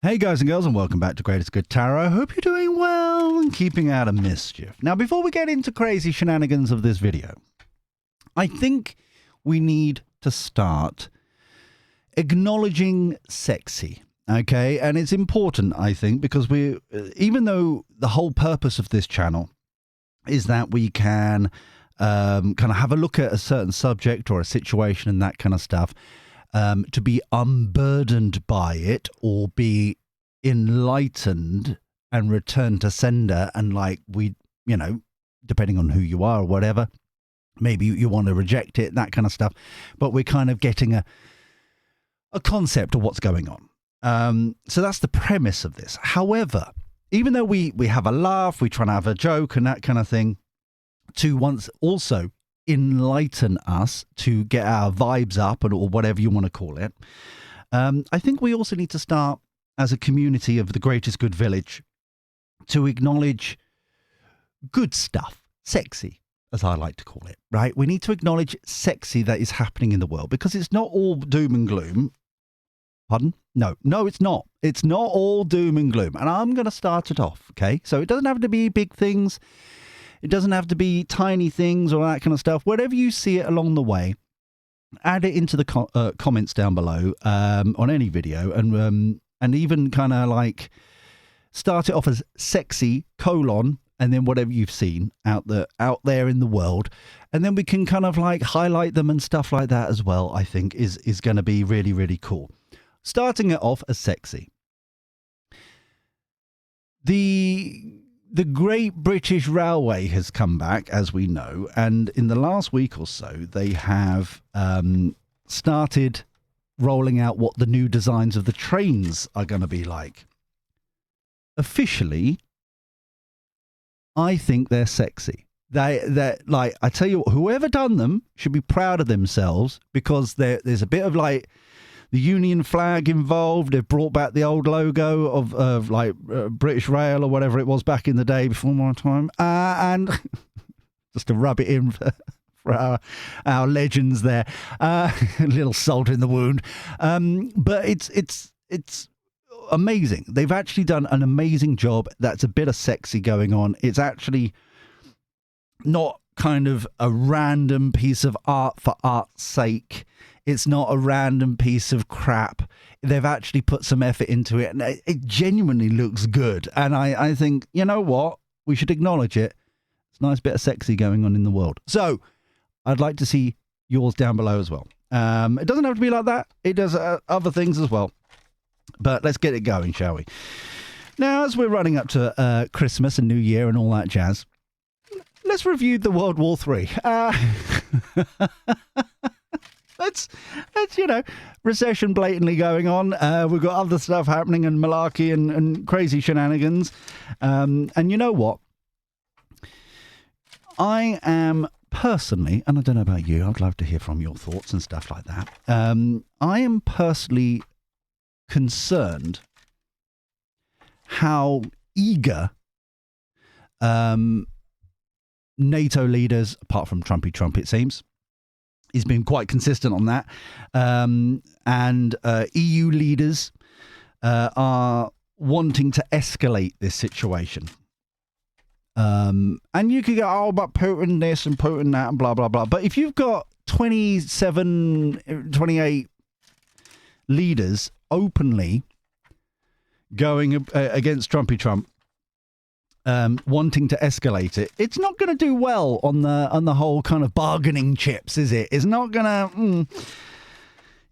Hey guys and girls, and welcome back to Greatest Good Tarot. Hope you're doing well and keeping out of mischief. Now, before we get into crazy shenanigans of this video, I think we need to start acknowledging sexy, okay? And it's important, I think, because even though the whole purpose of this channel is that we can kind of have a look at a certain subject or a situation and that kind of stuff, to be unburdened by it or be enlightened and return to sender, and depending on who you are or whatever, maybe you want to reject it, that kind of stuff, but we're kind of getting a concept of what's going on. So that's the premise of this. However, even though we have a laugh, we try to have a joke and that kind of thing, to once also enlighten us, to get our vibes up, or whatever you want to call it, I think we also need to start as a community of the greatest good village to acknowledge good stuff, sexy, as I like to call it, right? We need to acknowledge sexy that is happening in the world, because it's not all doom and gloom. Pardon? No, it's not. It's not all doom and gloom. And I'm going to start it off, okay? So it doesn't have to be big things. It doesn't have to be tiny things or that kind of stuff. Wherever you see it along the way, add it into the comments down below on any video, and even kind of like start it off as sexy : and then whatever you've seen out there in the world, and then we can kind of like highlight them and stuff like that as well. I think is going to be really, really cool. Starting it off as sexy. The Great British Railway has come back, as we know, and in the last week or so, they have started rolling out what the new designs of the trains are going to be like. Officially, I think they're sexy. They're like, I tell you what, whoever done them should be proud of themselves, because there's a bit of like the Union flag involved. They've brought back the old logo of British Rail or whatever it was back in the day before my time. And just to rub it in for our legends there. A little salt in the wound. But it's amazing. They've actually done an amazing job. That's a bit of sexy going on. It's actually not kind of a random piece of art for art's sake. It's not a random piece of crap. They've actually put some effort into it, and it genuinely looks good. And I think, you know what? We should acknowledge it. It's a nice bit of sexy going on in the world. So I'd like to see yours down below as well. It doesn't have to be like that. It does other things as well. But let's get it going, shall we? Now, as we're running up to Christmas and New Year and all that jazz, let's review the World War III. Let's recession blatantly going on. We've got other stuff happening, and malarkey and crazy shenanigans. And you know what? I am personally, and I don't know about you, I'd love to hear from your thoughts and stuff like that. I am personally concerned how eager NATO leaders, apart from Trump, it seems, he's been quite consistent on that, and EU leaders are wanting to escalate this situation. And you could go, oh, but Putin this and Putin that and blah, blah, blah. But if you've got 27, 28 leaders openly going against Trump, wanting to escalate it, it's not going to do well on the whole kind of bargaining chips, is it? It's not going to,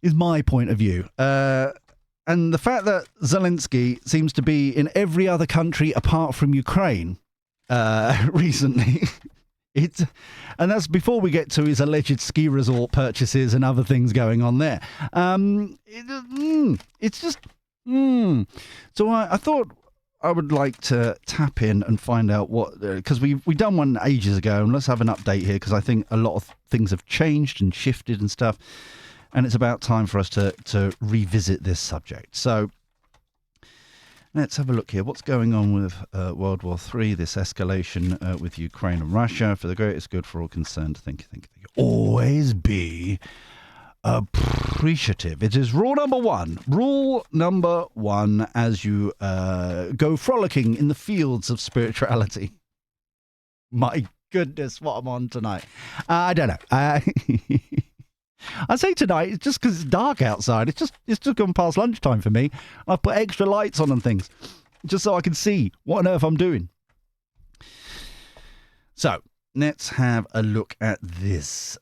is my point of view. And the fact that Zelensky seems to be in every other country apart from Ukraine recently, and that's before we get to his alleged ski resort purchases and other things going on there. It's just, So I thought I would like to tap in and find out what, because we done one ages ago, and let's have an update here, because I think a lot of things have changed and shifted and stuff, and it's about time for us to revisit this subject. So let's have a look here. What's going on with World War III, this escalation with Ukraine and Russia, for the greatest good for all concerned. Think. Always be appreciative. It is rule number one. Rule number one as you go frolicking in the fields of spirituality. My goodness, what I'm on tonight. I don't know. I say tonight, it's just because it's dark outside. It's just gone past lunchtime for me. I've put extra lights on and things just so I can see what on earth I'm doing. So let's have a look at this.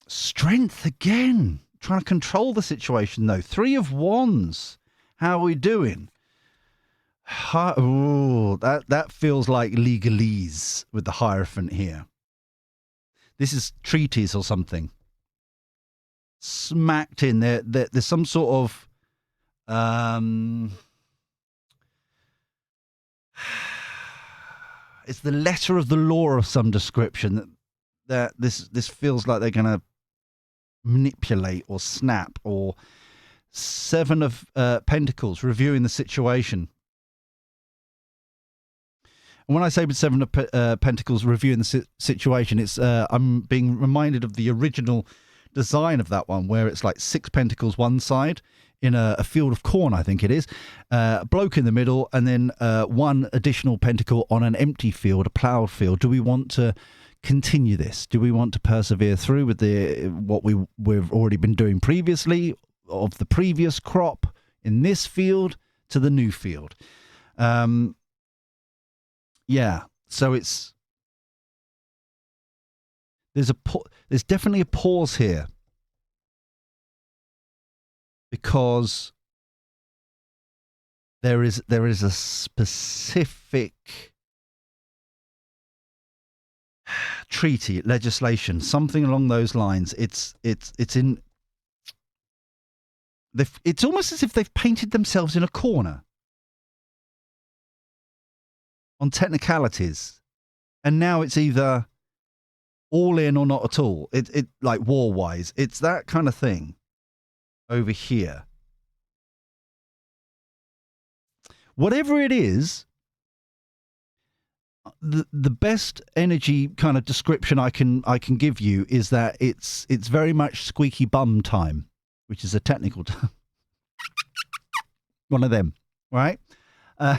Strength again. Trying to control the situation though. 3 of Wands. How are we doing? Oh, that feels like legalese with the Hierophant here. This is treaties or something. Smacked in there. There's some sort of it's the letter of the law of some description that this feels like they're gonna manipulate or snap. Or 7 of Pentacles, reviewing the situation. And when I say with 7 of Pentacles, reviewing the situation, it's I'm being reminded of the original design of that one, where it's like 6 pentacles one side in a field of corn, I think it is, a bloke in the middle, and then 1 additional pentacle on an empty field, a ploughed field. Do we want to continue this? Do we want to persevere through with what we've already been doing previously, of the previous crop in this field to the new field? Yeah, so there's definitely a pause here, because there is a specific treaty, legislation, something along those lines. It's in. It's almost as if they've painted themselves in a corner on technicalities, and now it's either all in or not at all. It like war wise, it's that kind of thing over here. Whatever it is, the best energy kind of description I can give you is that it's very much squeaky bum time, which is a technical term. One of them, right? I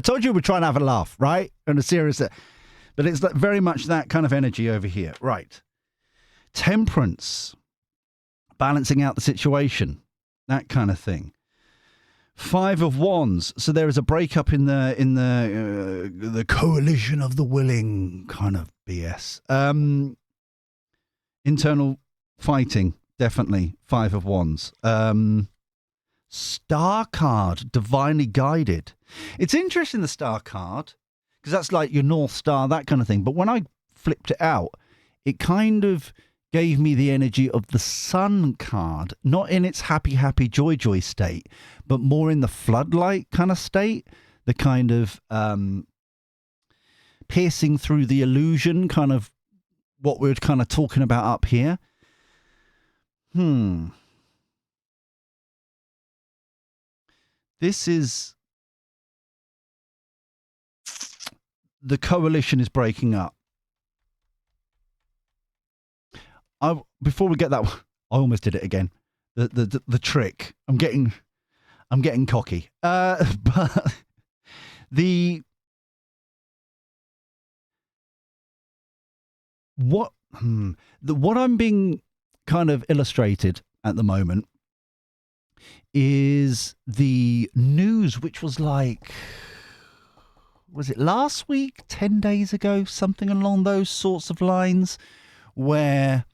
told you we're trying to have a laugh, right? And a serious, but it's very much that kind of energy over here, right? Temperance, balancing out the situation, that kind of thing. 5 of Wands. So there is a breakup in the coalition of the willing kind of BS. Internal fighting, definitely. 5 of Wands. Star card, divinely guided. It's interesting, the star card, because that's like your North Star, that kind of thing. But when I flipped it out, it kind of gave me the energy of the Sun card, not in its happy, happy, joy, joy state, but more in the floodlight kind of state, the kind of piercing through the illusion, kind of what we're kind of talking about up here. This is... the coalition is breaking up. Before we get that, I almost did it again. The trick. I'm getting cocky. But what I'm being kind of illustrated at the moment is the news, which was like, was it last week, 10 days ago, something along those sorts of lines, where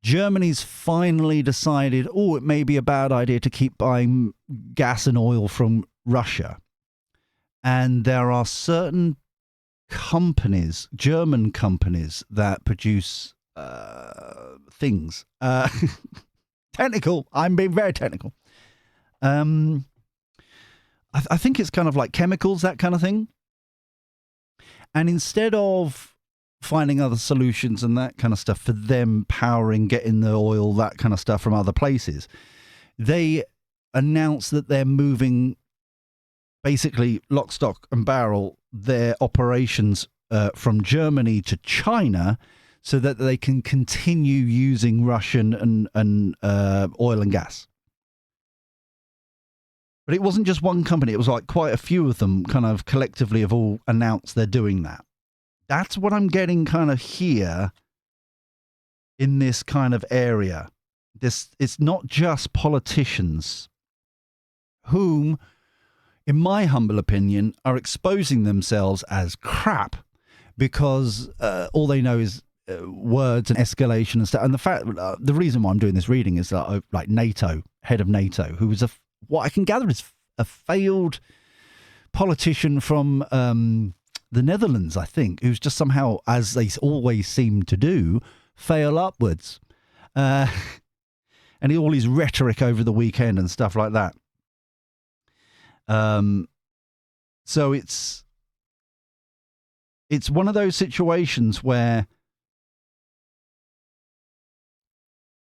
Germany's finally decided, it may be a bad idea to keep buying gas and oil from Russia. And there are certain companies, German companies, that produce things. Technical. I'm being very technical. I think it's kind of like chemicals, that kind of thing. And instead of finding other solutions and that kind of stuff for them powering, getting the oil, that kind of stuff from other places, they announced that they're moving basically lock, stock and barrel their operations from Germany to China, so that they can continue using Russian and oil and gas. But it wasn't just one company. It was like quite a few of them kind of collectively have all announced they're doing that. That's what I'm getting kind of here in this kind of area. It's not just politicians whom, in my humble opinion, are exposing themselves as crap because all they know is words and escalation and stuff. And the fact, the reason why I'm doing this reading is that like NATO, head of NATO, who was what I can gather is a failed politician from the Netherlands, I think, who's just somehow, as they always seem to do, fail upwards. And all his rhetoric over the weekend and stuff like that. So it's one of those situations where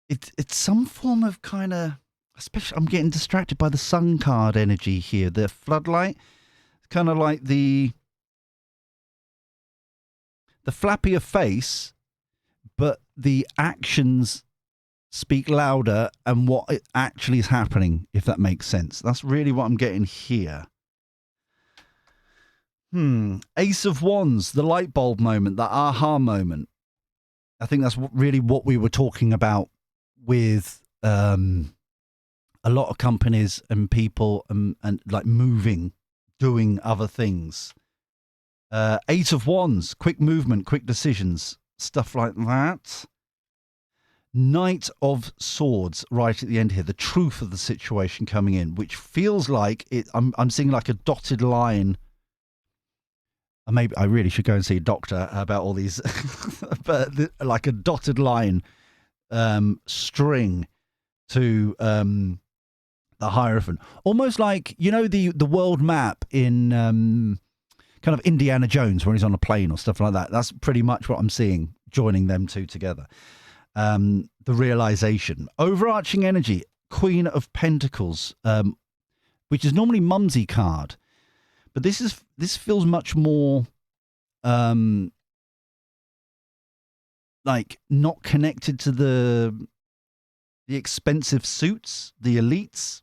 it's some form of kind of, especially I'm getting distracted by the sun card energy here, the floodlight, kind of like the flappier face, but the actions speak louder and what it actually is happening, if that makes sense. That's really what I'm getting here. Ace of Wands, the light bulb moment, that aha moment. I think that's really what we were talking about with a lot of companies and people and like moving, doing other things. Eight of Wands, quick movement, quick decisions, stuff like that. Knight of Swords right at the end here, the truth of the situation coming in, which feels like it. I'm seeing like a dotted line. Maybe I really should go and see a doctor about all these, but like a dotted line string to the Hierophant, almost like, you know, the world map in kind of Indiana Jones when he's on a plane or stuff like that. That's pretty much what I'm seeing, joining them two together. The realization, overarching energy, Queen of Pentacles, which is normally Mumsy card, but this feels much more like not connected to the expensive suits, the elites.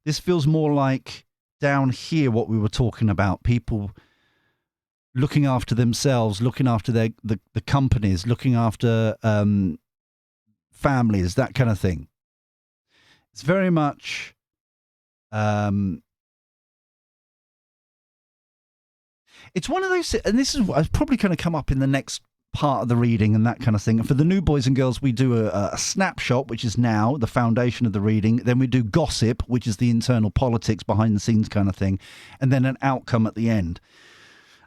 This feels more like down here what we were talking about, people looking after themselves, looking after the companies, looking after families, that kind of thing. It's very much it's one of those, and this is probably going to come up in the next part of the reading and that kind of thing. And for the new boys and girls, we do a snapshot, which is now the foundation of the reading. Then we do gossip, which is the internal politics behind the scenes kind of thing. And then an outcome at the end.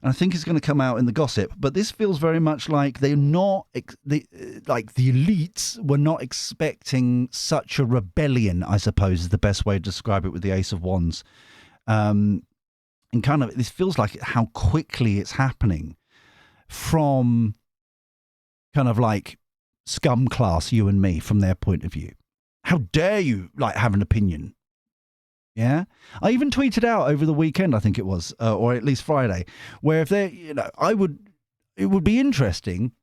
And I think it's going to come out in the gossip, but this feels very much like they're not, like the elites were not expecting such a rebellion, I suppose is the best way to describe it with the Ace of Wands. And kind of, this feels like how quickly it's happening from kind of like scum class, you and me, from their point of view. How dare you like have an opinion? Yeah, I even tweeted out over the weekend, I think it was, or at least Friday, where if they, you know, it would be interesting,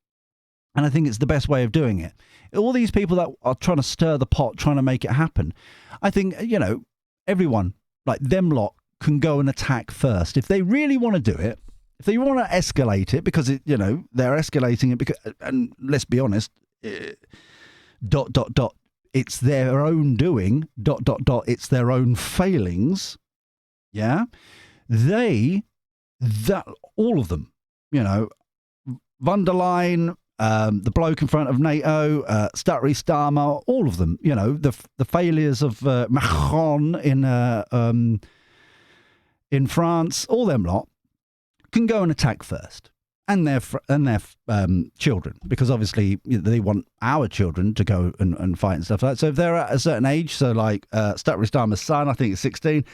and I think it's the best way of doing it. All these people that are trying to stir the pot, trying to make it happen, I think, you know, everyone, like them lot, can go and attack first. If they really want to do it, if they want to escalate it, because, it, you know, they're escalating it because, and let's be honest, it's their own doing, it's their own failings, yeah? All of them, you know, von der Leyen, the bloke in front of NATO, Stuttery Starmer, all of them, you know, the failures of Macron in France, all them lot, can go and attack first. And their children, because obviously they want our children to go and fight and stuff like that. So if they're at a certain age, so like Stuttery Starmer's son, I think it's 16,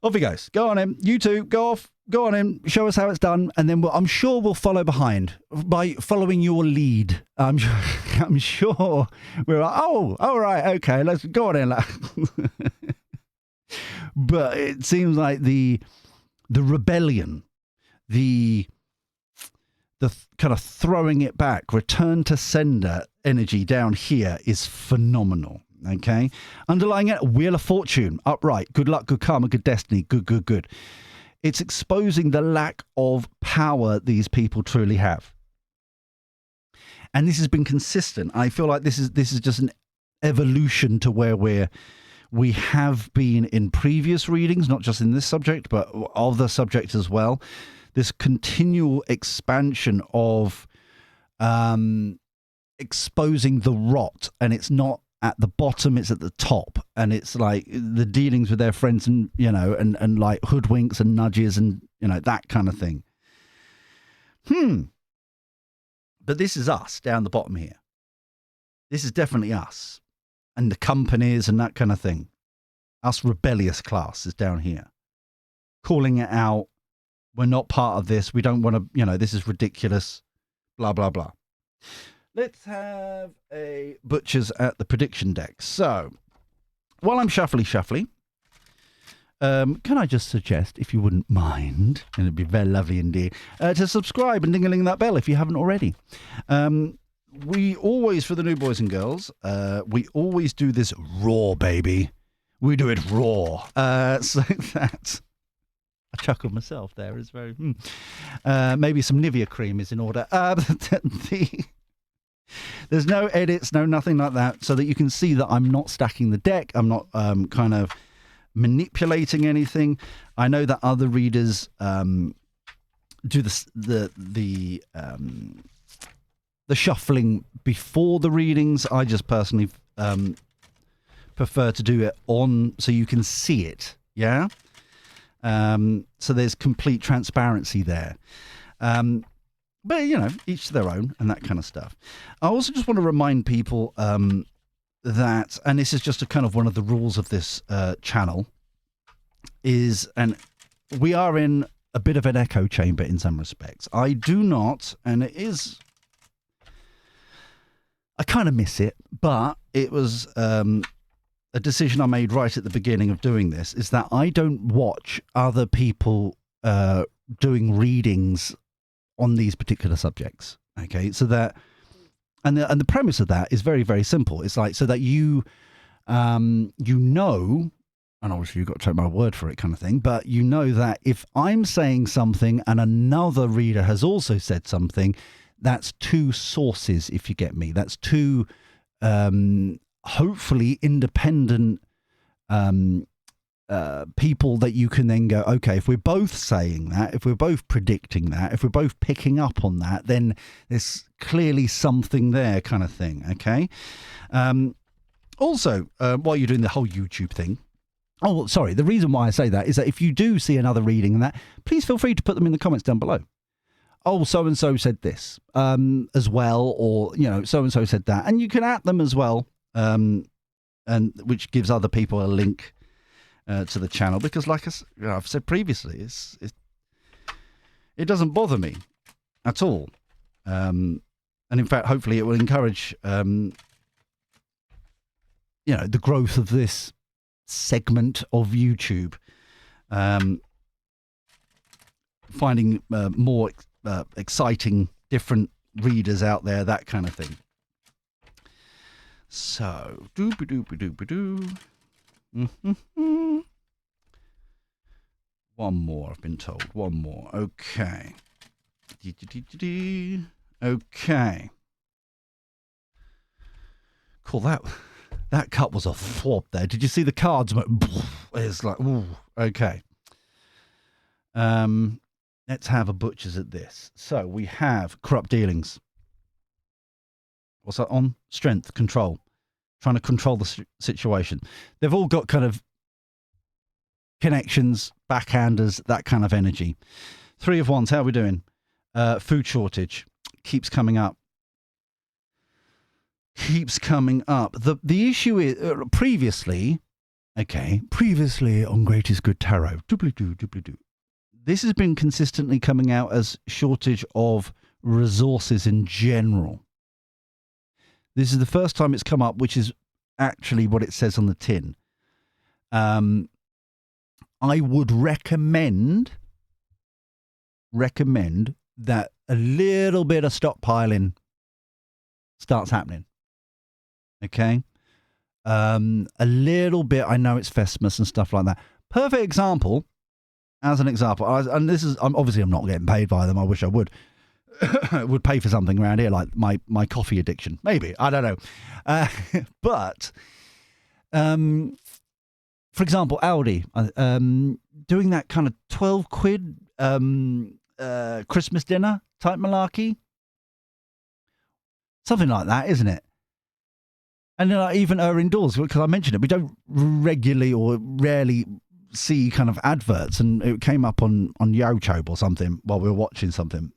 off he goes. Go on him. You two, go off. Go on him. Show us how it's done. And then I'm sure we'll follow behind by following your lead. I'm sure we're like, oh, all right, okay, let's go on in. But it seems like the rebellion, the kind of throwing it back, return to sender energy down here is phenomenal. Okay. Underlying it, Wheel of Fortune, upright, good luck, good karma, good destiny, good. It's exposing the lack of power these people truly have. And this has been consistent. I feel like this is just an evolution to where we have been in previous readings, not just in this subject, but other subjects as well. This continual expansion of exposing the rot, and it's not at the bottom, it's at the top, and it's like the dealings with their friends, and and like hoodwinks and nudges and that kind of thing. But this is us down the bottom here. This is definitely us, and the companies and that kind of thing. Us rebellious class is down here, calling it out. We're not part of this. We don't want to, this is ridiculous, blah, blah, blah. Let's have a Butchers at the prediction deck. So, while I'm shuffly, can I just suggest, if you wouldn't mind, and it'd be very lovely indeed, to subscribe and ding-a-ling that bell if you haven't already. We always, for the new boys and girls, we always do this raw, baby. We do it raw. So that's... I chuckled myself there. It's very... maybe some Nivea cream is in order. There's no edits, no nothing like that, so that you can see that I'm not stacking the deck. I'm not kind of manipulating anything. I know that other readers do the shuffling before the readings. I just personally prefer to do it on so you can see it. Yeah. So there's complete transparency there. But, each to their own and that kind of stuff. I also just want to remind people that, and this is just a kind of one of the rules of this channel, and we are in a bit of an echo chamber in some respects. I do not, and it is, I kind of miss it, but it was a decision I made right at the beginning of doing this, is that I don't watch other people doing readings on these particular subjects. Okay, so that, and the premise of that is very, very simple. It's like, so that you know, and obviously you've got to take my word for it kind of thing, but you know that if I'm saying something and another reader has also said something, that's two sources, if you get me. That's two hopefully independent people that you can then go, okay, if we're both saying that, if we're both predicting that, if we're both picking up on that, then there's clearly something there kind of thing, okay? Also, while you're doing the whole YouTube thing, oh, sorry, the reason why I say that is that if you do see another reading and that, please feel free to put them in the comments down below. Oh, so-and-so said this as well, or, so-and-so said that. And you can at them as well, and which gives other people a link to the channel, because like I've said previously, it doesn't bother me at all. And in fact, hopefully it will encourage, the growth of this segment of YouTube, finding more exciting, different readers out there, that kind of thing. So, doo-ba-doo-ba-doo-ba-doo. One more, I've been told. One more. Okay. Okay. Cool. That cut was a thwop there. Did you see the cards? It's like, ooh, okay. Let's have a butcher's at this. So we have corrupt dealings. What's that on? Strength, control. Trying to control the situation. They've all got kind of connections, backhanders, that kind of energy. Three of Wands, how are we doing? Food shortage keeps coming up. Keeps coming up. The issue is previously on Greatest Good Tarot, doobly-doo. This has been consistently coming out as shortage of resources in general. This is the first time it's come up, which is actually what it says on the tin. I would recommend that a little bit of stockpiling starts happening. Okay. A little bit, I know it's Fesmus and stuff like that. Perfect example, as an example, and this is, I'm not getting paid by them. I wish I would. Would pay for something around here, like my coffee addiction. Maybe. I don't know. But, for example, Aldi, doing that kind of 12 quid Christmas dinner type malarkey. Something like that, isn't it? And even indoors, because I mentioned it, we don't regularly or rarely see kind of adverts, and it came up on YouTube or something while we were watching something.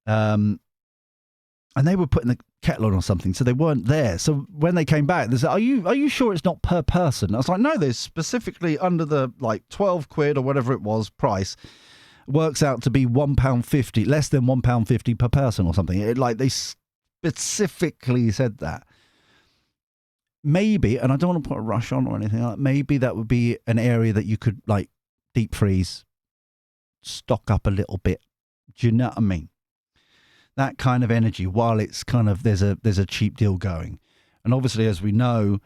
And they were putting the kettle on or something, so they weren't there. So when they came back, they said, "Are you sure it's not per person?" I was like, "No, there's specifically under the 12 quid or whatever it was price, works out to be £1.50, less than £1.50 per person or something." They specifically said that. Maybe, and I don't want to put a rush on or anything like that, maybe that would be an area that you could deep freeze, stock up a little bit. Do you know what I mean? That kind of energy, while it's kind of there's a cheap deal going. And obviously, as we know,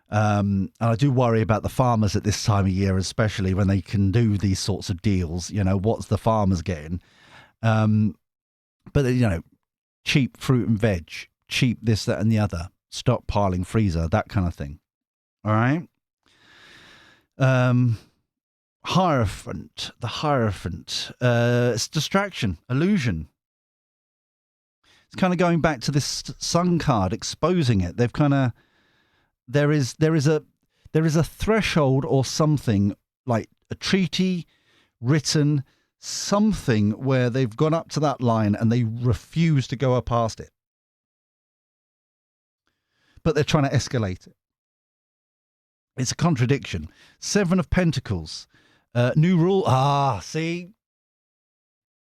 and I do worry about the farmers at this time of year, especially when they can do these sorts of deals. What's the farmers getting? But cheap fruit and veg, cheap this, that, and the other, stockpiling, freezer, that kind of thing. All right. Hierophant, the Hierophant, it's distraction, illusion. It's kind of going back to this sun card, exposing it. They've kind of there is a threshold or something, like a treaty written, something where they've gone up to that line and they refuse to go past it. But they're trying to escalate it. It's a contradiction. 7 of Pentacles, new rule. See,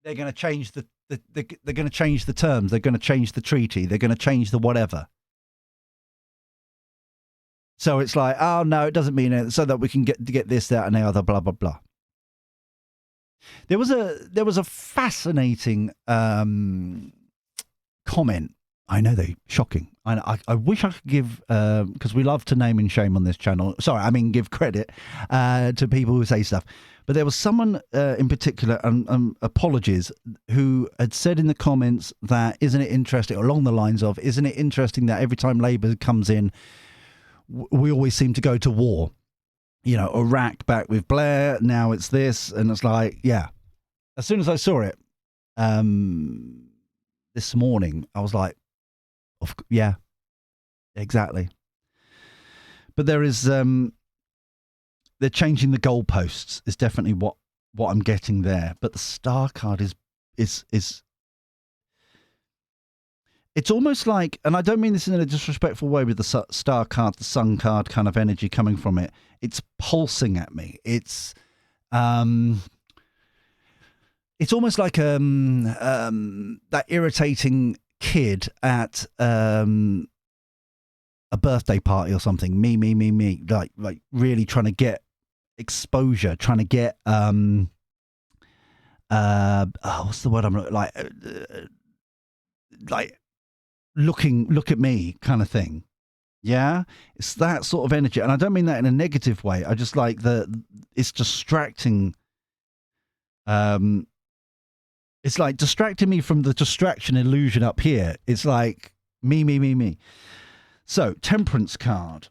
they're going to change they're going to change the terms. They're going to change the treaty. They're going to change the whatever. So it's like, oh no, it doesn't mean it. So that we can get this, that, and the other, blah blah blah. There was a fascinating comment. I know they're shocking. I wish I could give, because we love to name and shame on this channel. Sorry, I mean give credit to people who say stuff. But there was someone in particular, apologies, who had said in the comments that, isn't it interesting, along the lines of, isn't it interesting that every time Labour comes in, we always seem to go to war? Iraq back with Blair, now it's this, and it's like, yeah. As soon as I saw it this morning, I was like, yeah, exactly. But there is, they're changing the goalposts is definitely what I'm getting there. But the star card is it's almost like, and I don't mean this in a disrespectful way with the star card, the sun card kind of energy coming from it. It's pulsing at me. It's almost like that irritating kid at a birthday party or something. Me. Like really trying to get exposure, trying to get what's the word I'm like look at me kind of thing. Yeah, it's that sort of energy, and I don't mean that in a negative way. I just like it's distracting. It's like distracting me from the distraction illusion up here. It's like me. So, Temperance card.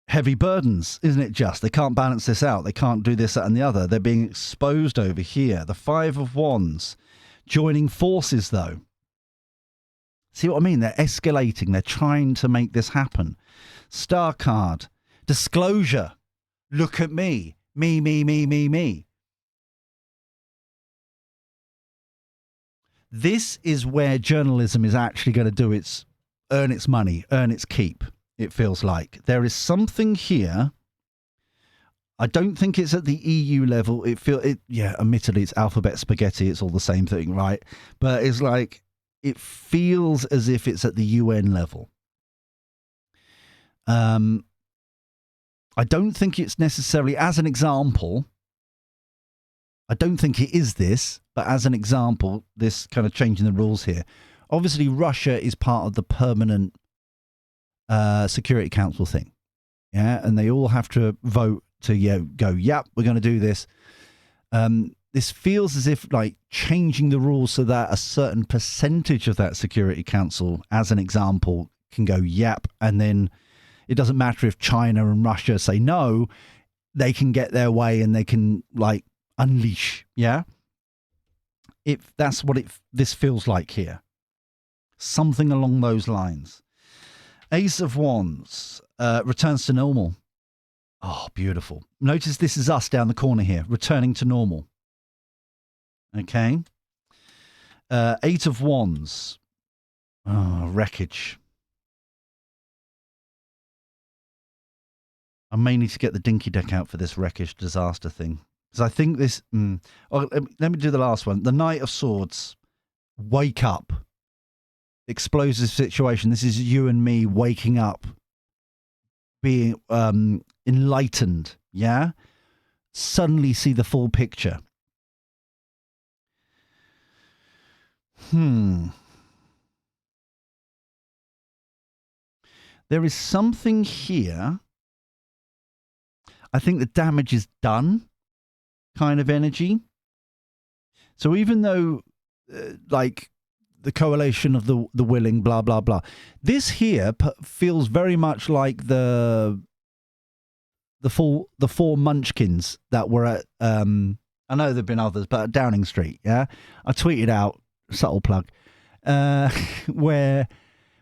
Heavy burdens, isn't it just? They can't balance this out. They can't do this, that, and the other. They're being exposed over here. The 5 of Wands. Joining forces, though. See what I mean? They're escalating. They're trying to make this happen. Star card. Disclosure. Look at me. Me. This is where journalism is actually going to earn its money, earn its keep, it feels like. There is something here. I don't think it's at the EU level. Admittedly, it's alphabet spaghetti. It's all the same thing, right? But it's like, it feels as if it's at the UN level. I don't think it's necessarily, as an example, I don't think it is this, but as an example, this kind of changing the rules here. Obviously, Russia is part of the permanent Security Council thing. Yeah, and they all have to vote to go, yep, we're going to do this. This feels as if like changing the rules so that a certain percentage of that Security Council, as an example, can go, yep, and then it doesn't matter if China and Russia say no, they can get their way and they can like unleash. Yeah, if that's what this feels like here, something along those lines. Ace of Wands returns to normal. Oh, beautiful. Notice this is us down the corner here, returning to normal. Okay. Eight of Wands. Oh, wreckage. I may need to get the dinky deck out for this wreckage disaster thing. Because I think this... Oh, let me do the last one. The Knight of Swords. Wake up. Explosive situation. This is you and me waking up. Being enlightened. Yeah? Suddenly see the full picture. There is something here. I think the damage is done kind of energy. So even though like the coalition of the willing, blah, blah, blah. This here feels very much like the four munchkins that were at, I know there've been others, but at Downing Street, yeah? I tweeted out, subtle plug, where,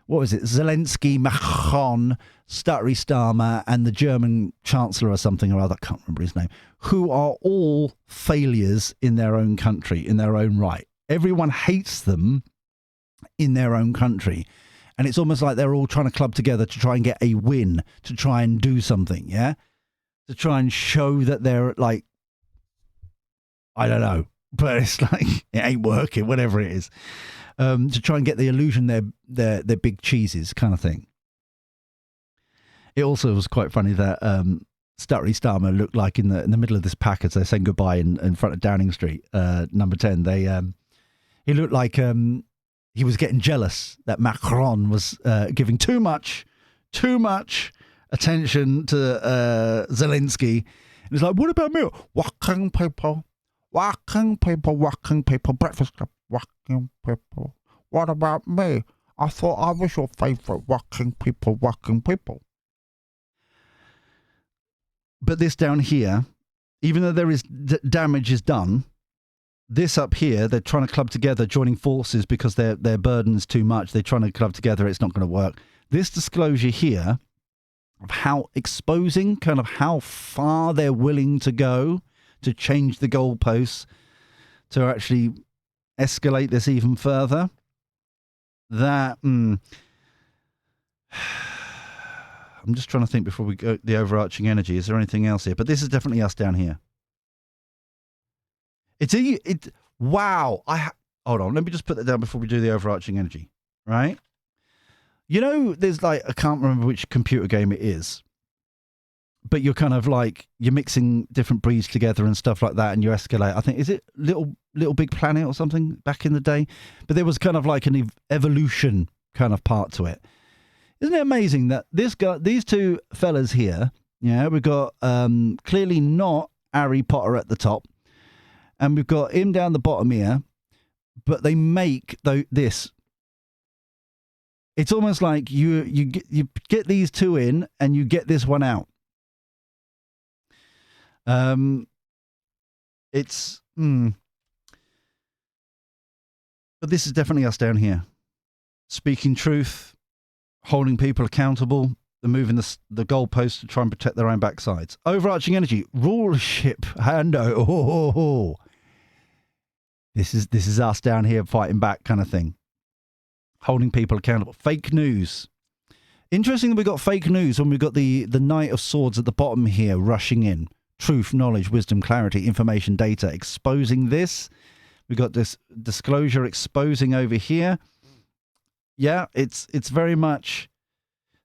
what was it, Zelensky, Macron, Stuttery Starmer, and the German Chancellor or something or other, I can't remember his name, who are all failures in their own country, in their own right. Everyone hates them in their own country. And it's almost like they're all trying to club together to try and get a win, to try and do something, yeah? To try and show that they're like, I don't know, but it's like, it ain't working, whatever it is. To try and get the illusion they're big cheeses kind of thing. It also was quite funny that Stuttery Starmer looked like in the middle of this pack as they're saying goodbye in front of Downing Street, number 10. He looked like he was getting jealous that Macron was giving too much attention to Zelensky. And he's like, what about me? Working people, breakfast club, working people. What about me? I thought I was your favourite working people. But this down here, even though there is damage is done, this up here, they're trying to club together, joining forces because their burden is too much. They're trying to club together. It's not going to work. This disclosure here of how exposing kind of how far they're willing to go to change the goalposts to actually escalate this even further. That I'm just trying to think before we go the overarching energy. Is there anything else here? But this is definitely us down here. Wow. Hold on. Let me just put that down before we do the overarching energy. Right? You know, there's like, I can't remember which computer game it is, but you're kind of like, you're mixing different breeds together and stuff like that, and you escalate. I think, is it Little Big Planet or something back in the day? But there was kind of like an evolution kind of part to it. Isn't it amazing that these two fellas here, yeah, we've got clearly not Harry Potter at the top, and we've got him down the bottom here, but they make this. It's almost like you get these two in and you get this one out. But this is definitely us down here. Speaking truth, holding people accountable, they're moving the goalposts to try and protect their own backsides. Overarching energy, rulership, Hando. This is us down here fighting back kind of thing. Holding people accountable. Fake news. Interesting that we got fake news when we got the Knight of Swords at the bottom here rushing in. Truth, knowledge, wisdom, clarity, information, data. Exposing this. We got this disclosure exposing over here. Yeah, it's very much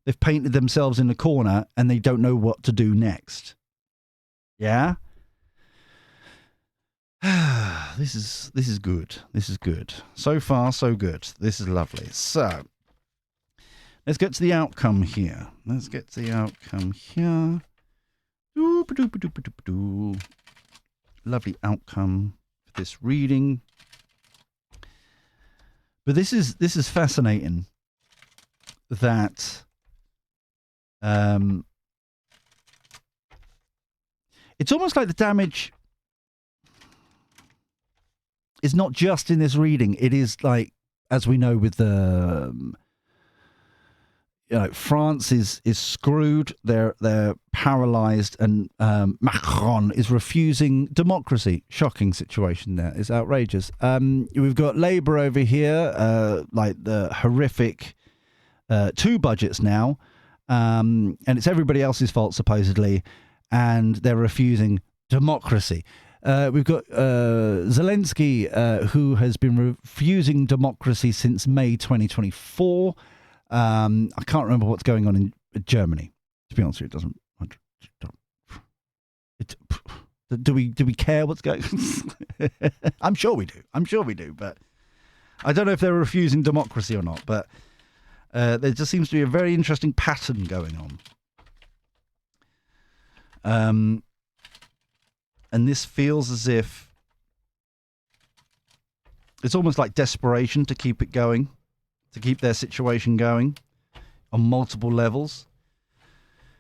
they've painted themselves in a corner and they don't know what to do next. Yeah? This is good. This is good. So far, so good. This is lovely. So, let's get to the outcome here. Let's get to the outcome here. Lovely outcome for this reading. But this is fascinating. That it's almost like the damage is not just in this reading. It is like, as we know, with the France is screwed. They're paralyzed, and Macron is refusing democracy. Shocking situation there. It's outrageous. We've got Labour over here, like the horrific 2 budgets now, and it's everybody else's fault supposedly, and they're refusing democracy. We've got Zelensky, who has been refusing democracy since May 2024. I can't remember what's going on in Germany. To be honest with you, do we care what's going on? I'm sure we do. But I don't know if they're refusing democracy or not. But there just seems to be a very interesting pattern going on. And this feels as if it's almost like desperation to keep it going, to keep their situation going on multiple levels.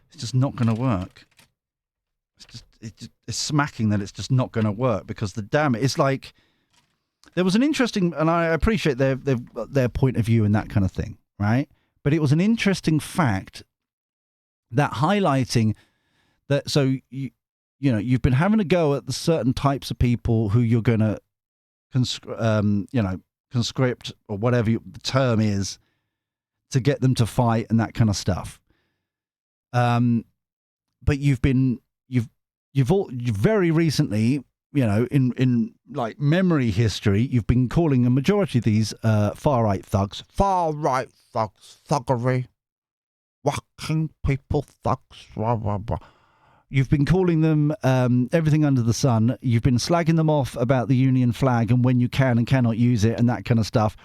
It's just not going to work. It's smacking that it's just not going to work, because the damage, it's like, there was an interesting, and I appreciate they've got their point of view and that kind of thing, right? But it was an interesting fact that highlighting that, so you've been having a go at the certain types of people who you're going to, conscript, or whatever the term is, to get them to fight and that kind of stuff. But you've very recently, in like memory history, you've been calling a majority of these far-right thugs, thuggery, working people thugs, blah, blah, blah. You've been calling them everything under the sun. You've been slagging them off about the Union flag and when you can and cannot use it and that kind of stuff.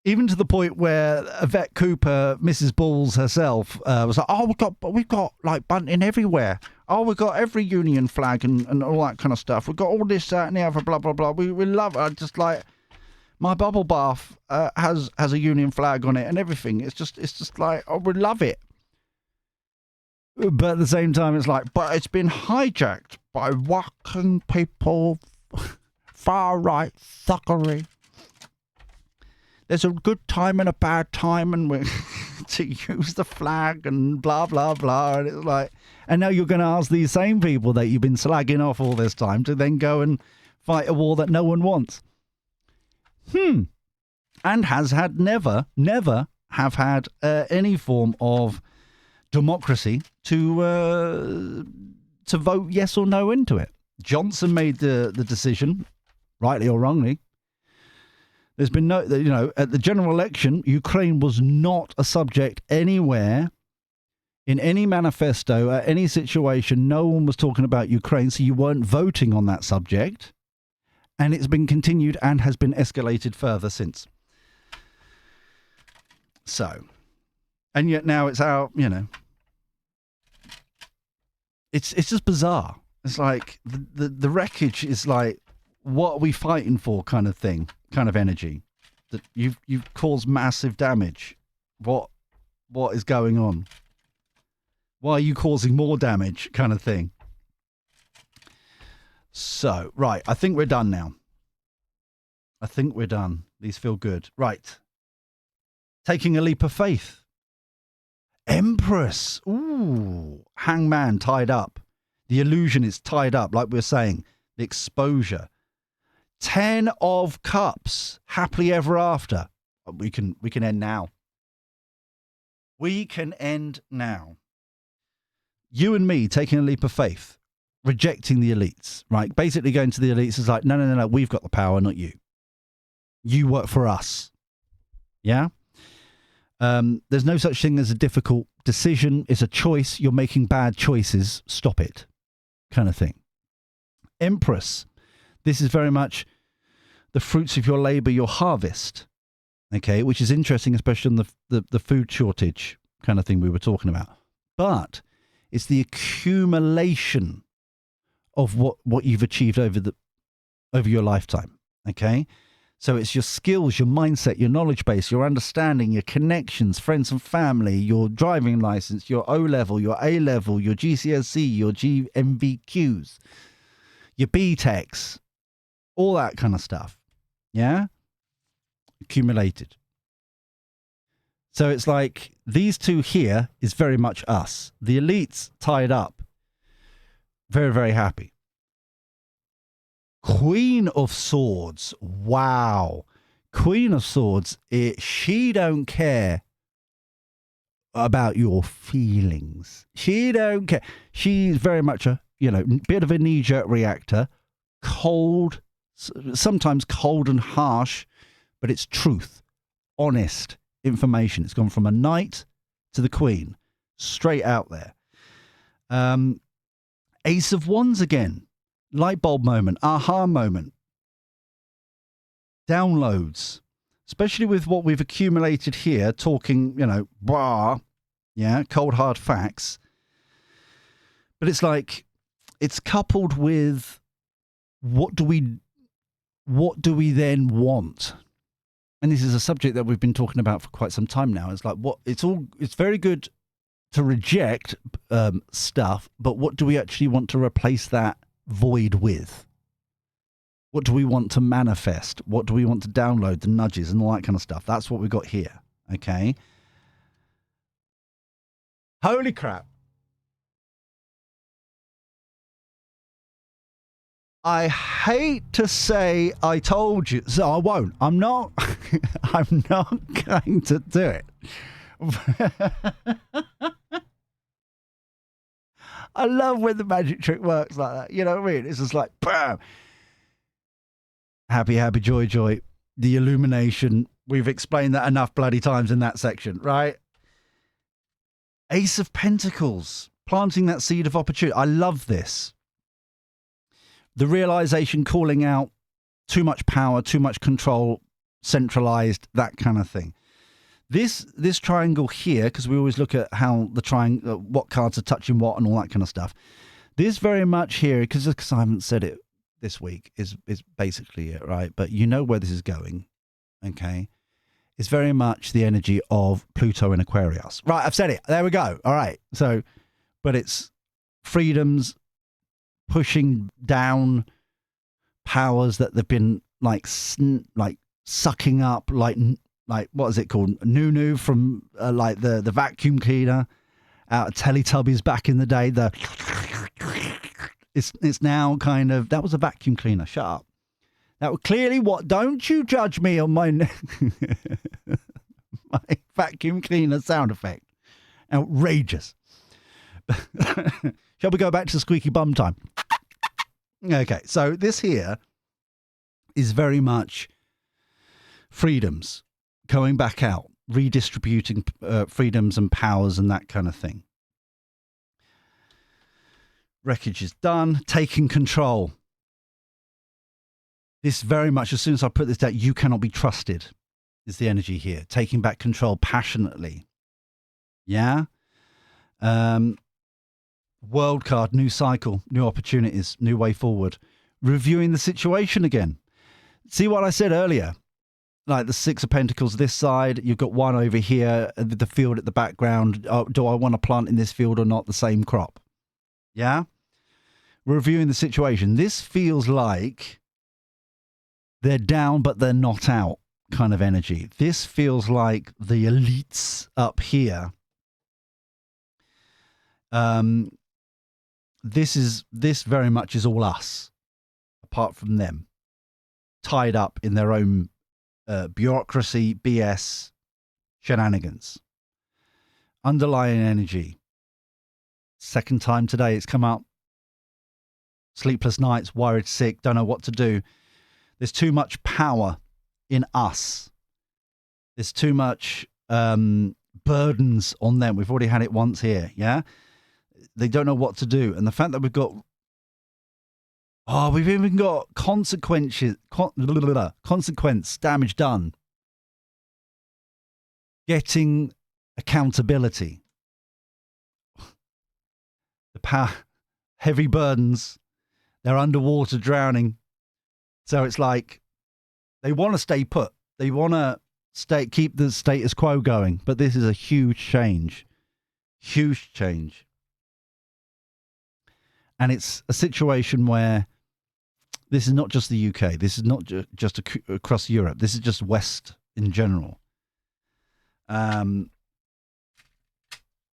Even to the point where Yvette Cooper, Mrs. Balls herself, was like, "Oh, we've got like bunting everywhere. Oh, we've got every Union flag and all that kind of stuff. We've got all this, that, and the other, blah blah blah. We love it. Just like my bubble bath has a Union flag on it and everything. It's just like, oh, we love it." But at the same time, it's like, but it's been hijacked by working people, far-right thuggery. There's a good time and a bad time, and we're to use the flag and blah, blah, blah. And it's like, and now you're going to ask these same people that you've been slagging off all this time to then go and fight a war that no one wants. And has had never have had any form of democracy to vote yes or no into it. Johnson made the decision, rightly or wrongly. There's been no, at the general election, Ukraine was not a subject anywhere in any manifesto, at any situation. No one was talking about Ukraine, so you weren't voting on that subject. And it's been continued and has been escalated further since. So, and yet now it's out, It's just bizarre. It's like the wreckage is like, what are we fighting for kind of thing, kind of energy. That you've caused massive damage. What is going on? Why are you causing more damage kind of thing? So, right, I think we're done now. I think we're done. These feel good. Right. Taking a leap of faith. Empress. Ooh. Hangman tied up. The illusion is tied up, like we're saying. The exposure. 10 of Cups. Happily ever after. We can end now. We can end now. You and me taking a leap of faith. Rejecting the elites, right? Basically going to the elites is like, no, we've got the power, not you. You work for us. Yeah? There's no such thing as a difficult decision. It's a choice. You're making bad choices. Stop it. Kind of thing. Empress. This is very much the fruits of your labor, your harvest. Okay, which is interesting, especially on the food shortage kind of thing we were talking about. But it's the accumulation of what you've achieved over your lifetime. Okay, so it's your skills, your mindset, your knowledge base, your understanding, your connections, friends and family, your driving license, your O level, your A level, your GCSE, your GMVQs, your BTECs, all that kind of stuff. Yeah, accumulated. So it's like these two here is very much us. The elites tied up. Very, very happy. Queen of Swords. Wow. Queen of Swords. She don't care about your feelings. She don't care. She's very much a, bit of a knee-jerk reactor. Cold, sometimes cold and harsh, but it's truth. Honest information. It's gone from a knight to the queen. Straight out there. Ace of Wands again. Light bulb moment. Aha moment. Downloads. Especially with what we've accumulated here, talking, cold hard facts. But it's like, it's coupled with what do we then want? And this is a subject that we've been talking about for quite some time now. It's like, it's very good to reject stuff, but what do we actually want to replace that void with? What do we want to manifest? What do we want to download, the nudges and all that kind of stuff? That's what we've got here. Okay. Holy crap. I hate to say I told you, so I won't. I'm not I'm not going to do it. I love when the magic trick works like that. You know what I mean? It's just like, bam. Happy, happy, joy, joy. The illumination. We've explained that enough bloody times in that section, right? Ace of Pentacles. Planting that seed of opportunity. I love this. The realization, calling out too much power, too much control, centralized, that kind of thing. This triangle here, because we always look at how the triangle, what cards are touching what and all that kind of stuff. This very much here, because I haven't said it this week, is basically it, right? But you know where this is going, okay? It's very much the energy of Pluto in Aquarius. Right, I've said it. There we go. All right. So, but it's freedoms, pushing down powers that they've been like sucking up, like what is it called? Nunu from like the vacuum cleaner out of Teletubbies back in the day. It's now kind of, that was a vacuum cleaner. Shut up. That was clearly what, don't you judge me on my my vacuum cleaner sound effect. Outrageous. Shall we go back to squeaky bum time? Okay, so this here is very much freedoms going back out, redistributing freedoms and powers and that kind of thing. Wreckage is done, taking control. This very much, as soon as I put this down, you cannot be trusted, is the energy here. Taking back control passionately. Yeah? World card, new cycle, new opportunities, new way forward. Reviewing the situation again. See what I said earlier? Like the Six of Pentacles this side, you've got one over here, the field at the background. Do I want to plant in this field or not the same crop? Yeah? Reviewing the situation. This feels like they're down but they're not out kind of energy. This feels like the elites up here. This very much is all us, apart from them, tied up in their own bureaucracy, BS, shenanigans. Underlying energy. Second time today it's come up. Sleepless nights, worried, sick, don't know what to do. There's too much power in us. There's too much burdens on them. We've already had it once here, yeah? They don't know what to do. And the fact that we've got Oh, we've even got consequence damage done. Getting accountability. The power, heavy burdens. They're underwater drowning. So it's like they want to stay put. They want to keep the status quo going. But this is a huge change. Huge change. And it's a situation where this is not just the UK. This is not just across Europe. This is just West in general.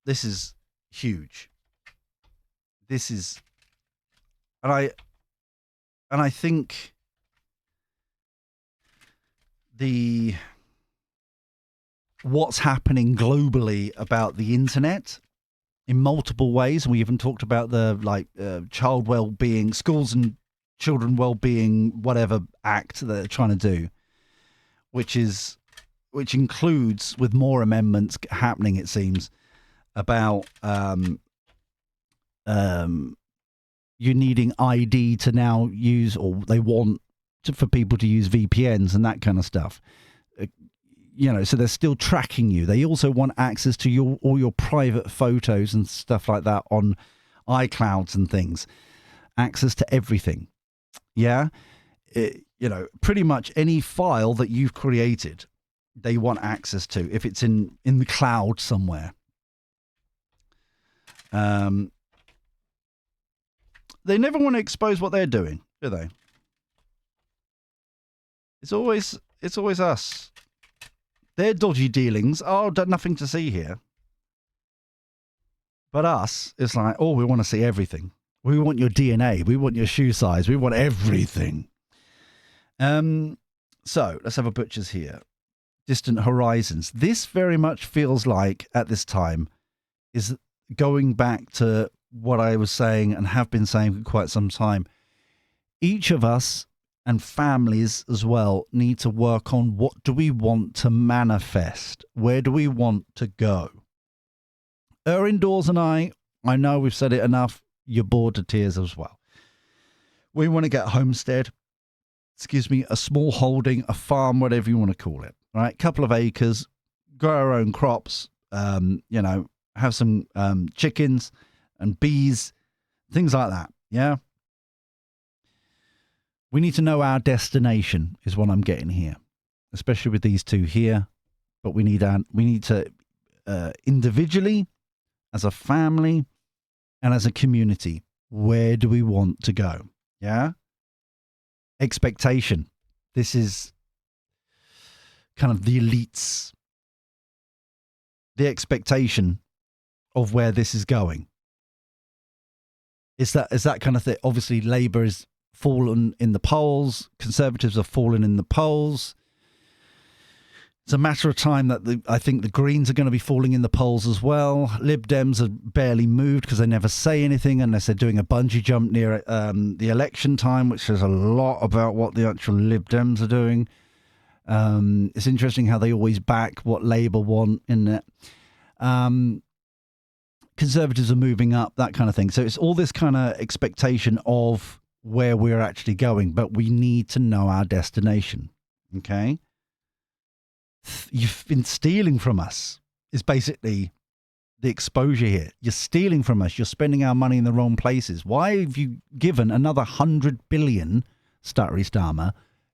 This is huge. This is, and I think what's happening globally about the internet in multiple ways, and we even talked about the child well-being, schools and children well-being, whatever act that they're trying to do, which includes, with more amendments happening, it seems, about you needing ID to now use, or they want for people to use VPNs and that kind of stuff. So they're still tracking you. They also want access to all your private photos and stuff like that on iClouds and things. Access to everything. Yeah. Pretty much any file that you've created, they want access to if it's in the cloud somewhere. They never want to expose what they're doing, do they? It's always us. Their dodgy dealings are nothing to see here. But us, it's like, oh, we want to see everything. We want your DNA. We want your shoe size. We want everything. So let's have a butcher's here. Distant horizons. This very much feels like, at this time, is going back to what I was saying and have been saying for quite some time. Each of us, and families as well, need to work on what do we want to manifest? Where do we want to go? Indoors and I know we've said it enough, you're bored to tears as well. We want to get a homestead, a small holding, a farm, whatever you want to call it, right? Couple of acres, grow our own crops, have some chickens and bees, things like that, yeah? We need to know our destination is what I'm getting here, especially with these two here. But we need to individually, as a family, and as a community, where do we want to go? Yeah. Expectation. This is kind of the elites. The expectation of where this is going. Is that kind of thing. Obviously, Labour is fallen in the polls. Conservatives have fallen in the polls. It's a matter of time that I think the Greens are going to be falling in the polls as well. Lib Dems are barely moved because they never say anything unless they're doing a bungee jump near the election time, which says a lot about what the actual Lib Dems are doing. It's interesting how they always back what Labour want in it. Conservatives are moving up, that kind of thing. So it's all this kind of expectation of where we're actually going, but we need to know our destination. Okay? You've been stealing from us is basically the exposure here. You're stealing from us. You're spending our money in the wrong places. Why have you given another 100 billion, stuttery stammer,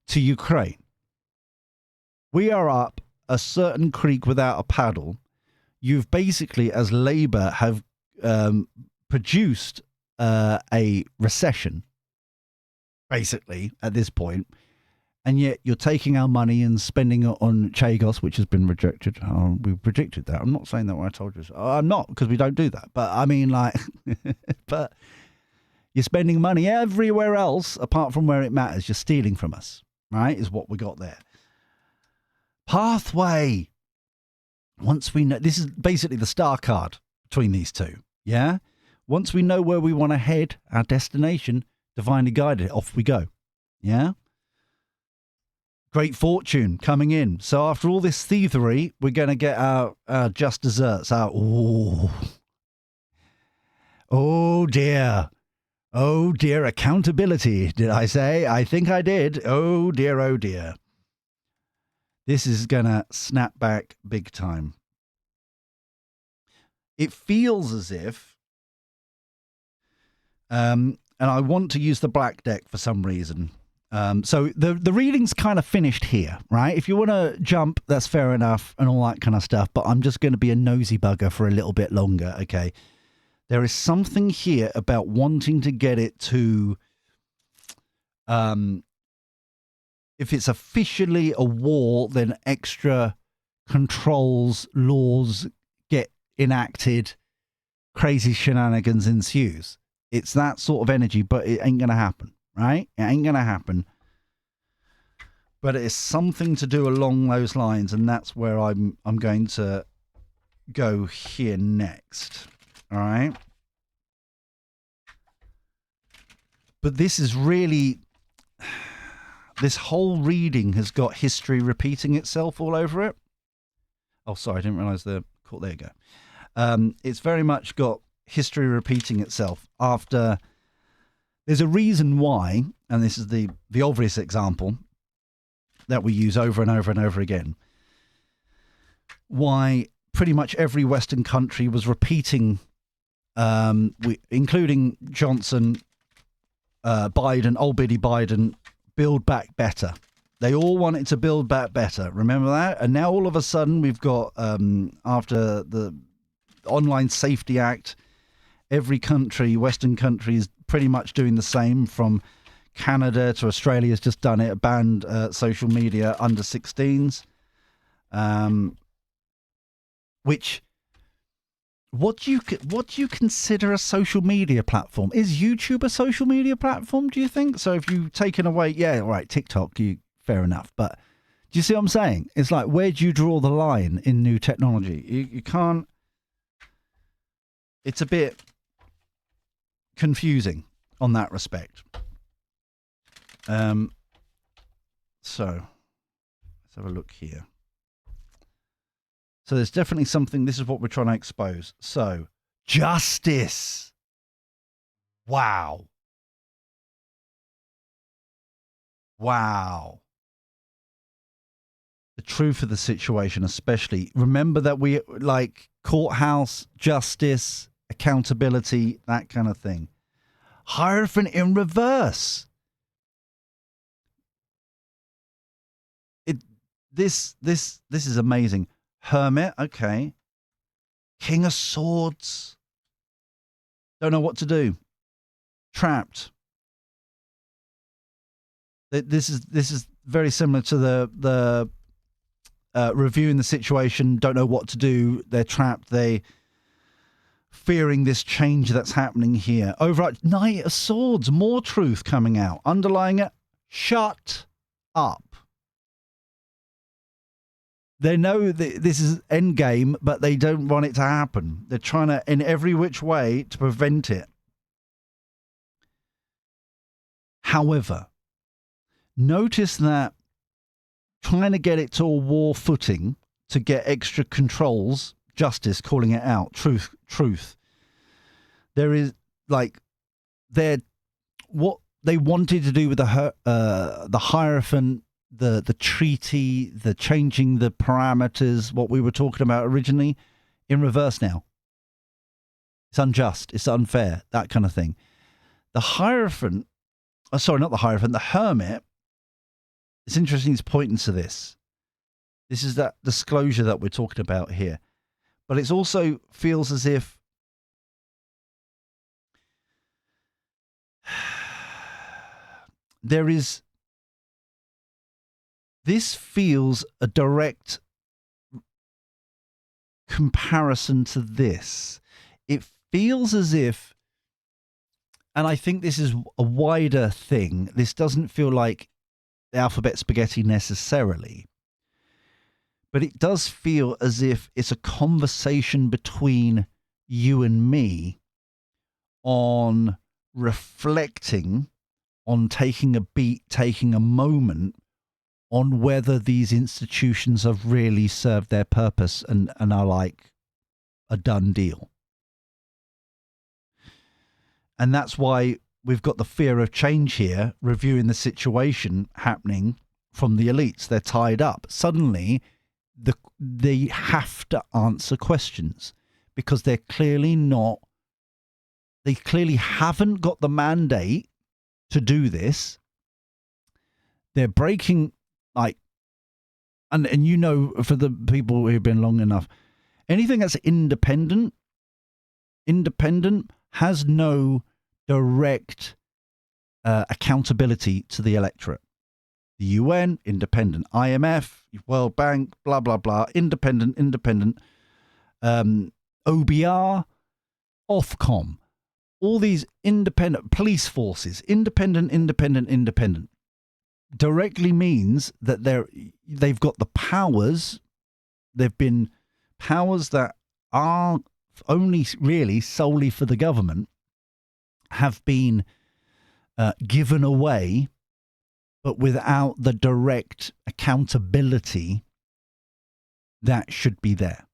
to Ukraine? We are up a certain creek without a paddle. You've basically, as Labour, have produced a recession, basically, at this point. And yet you're taking our money and spending it on Chagos, which has been rejected. Oh, we predicted that. I'm not saying that when I told you. I'm not, because we don't do that. But I mean, but you're spending money everywhere else apart from where it matters. You're stealing from us, right? Is what we got there. Pathway. Once we know, this is basically the star card between these two. Yeah. Once we know where we want to head, our destination, divinely guided, off we go. Yeah. Great fortune coming in. So after all this thievery, we're going to get our just desserts out. Oh dear. Oh dear, accountability, did I say? I think I did. Oh dear, oh dear. This is gonna snap back big time. It feels as if, and I want to use the black deck for some reason. So the reading's kind of finished here, right? If you want to jump, that's fair enough and all that kind of stuff, but I'm just going to be a nosy bugger for a little bit longer, okay? There is something here about wanting to get it to, if it's officially a war, then extra controls, laws get enacted, crazy shenanigans ensues. It's that sort of energy, but it ain't going to happen, right? It ain't going to happen. But it's something to do along those lines, and that's where I'm going to go here next. All right? But this is really... This whole reading has got history repeating itself all over it. Oh, sorry, I didn't realise the... Cool, there you go. It's very much got history repeating itself after... There's a reason why, and this is the obvious example that we use over and over and over again, why pretty much every Western country was repeating, including Johnson, Biden, old Biddy Biden, build back better. They all wanted to build back better. Remember that? And now all of a sudden we've got, after the Online Safety Act, every country, Western country, is pretty much doing the same. From Canada to Australia has just done it, banned social media under 16s. Which, what do you consider a social media platform? Is YouTube a social media platform, do you think? So if you've taken away, yeah, all right, TikTok, fair enough. But do you see what I'm saying? It's like, where do you draw the line in new technology? You can't. It's a bit confusing on that respect. So let's have a look here. So there's definitely something. This is what we're trying to expose. So justice. Wow. Wow. The truth of the situation, especially. Remember that we like courthouse, justice, accountability, that kind of thing. Hierophant in reverse. This is amazing. Hermit, okay. King of Swords. Don't know what to do. Trapped. This is very similar to the reviewing the situation. Don't know what to do. They're trapped. They fearing this change that's happening here. Overarch Knight of Swords. More truth coming out. Underlying it. Shut up. They know that this is endgame, but they don't want it to happen. They're trying to, in every which way, to prevent it. However, notice that trying to get it to a war footing, to get extra controls, justice, calling it out, truth. There is, like, what they wanted to do with the Hierophant, the treaty, the changing the parameters, what we were talking about originally, in reverse now. It's unjust, it's unfair, that kind of thing. The Hierophant, sorry, not the Hierophant, the Hermit, it's interesting he's pointing to this. This is that disclosure that we're talking about here. But it also feels as if there is... This feels a direct comparison to this. It feels as if, and I think this is a wider thing, this doesn't feel like alphabet spaghetti necessarily, but it does feel as if it's a conversation between you and me on reflecting, on taking a beat, taking a moment, on whether these institutions have really served their purpose and are like a done deal. And that's why we've got the fear of change here, reviewing the situation happening from the elites. They're tied up. Suddenly, they have to answer questions because they're clearly not. They clearly haven't got the mandate to do this. They're breaking, like, and you know, for the people who've been long enough, anything that's independent has no direct accountability to the electorate. The UN, independent. IMF, World Bank, blah, blah, blah, independent. OBR, Ofcom, all these independent police forces, independent, directly means that they've got the powers. They've been powers that are only really solely for the government, have been given away, but without the direct accountability that should be there.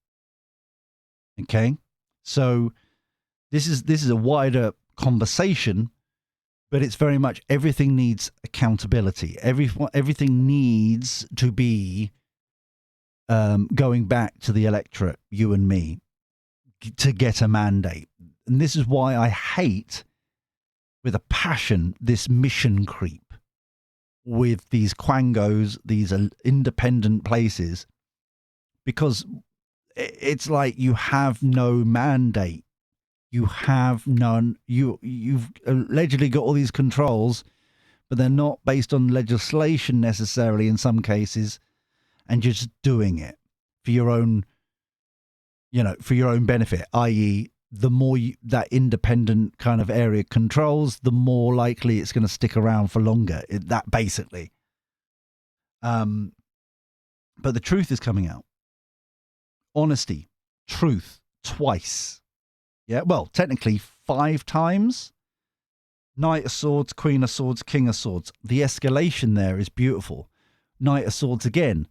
Okay, so this is a wider conversation, but it's very much everything needs accountability. Everything needs to be going back to the electorate, you and me, to get a mandate. And this is why I hate with a passion this mission creep with these quangos, these independent places, because it's like you have no mandate. You have none. You've allegedly got all these controls, but they're not based on legislation necessarily in some cases, and you're just doing it for your own, for your own benefit, i.e. the more that independent kind of area controls, the more likely it's going to stick around for longer. That basically. But the truth is coming out. Honesty, truth, twice. Yeah, well, technically 5 times. Knight of Swords, Queen of Swords, King of Swords. The escalation there is beautiful. Knight of Swords again.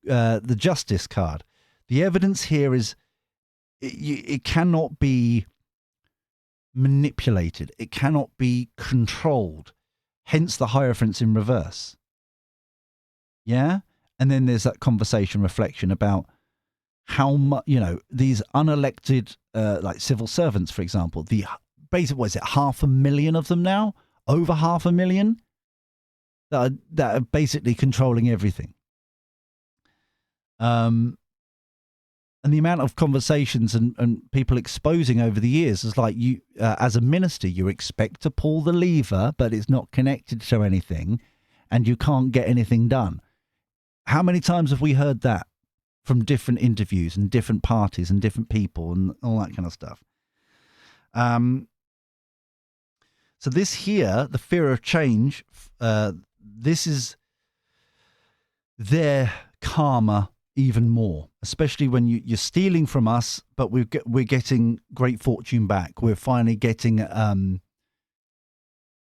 The Justice card. The evidence here is it cannot be manipulated. It cannot be controlled. Hence the Hierophants in reverse. Yeah? And then there's that conversation reflection about how much, these unelected, like civil servants, for example, the basic, what is it, 500,000 of them now? Over 500,000 that are basically controlling everything. And the amount of conversations and people exposing over the years is like you, as a minister, you expect to pull the lever, but it's not connected to anything and you can't get anything done. How many times have we heard that from different interviews and different parties and different people and all that kind of stuff? So this here, the fear of change, this is their karma even more, especially when you're stealing from us, but we're getting great fortune back. We're finally getting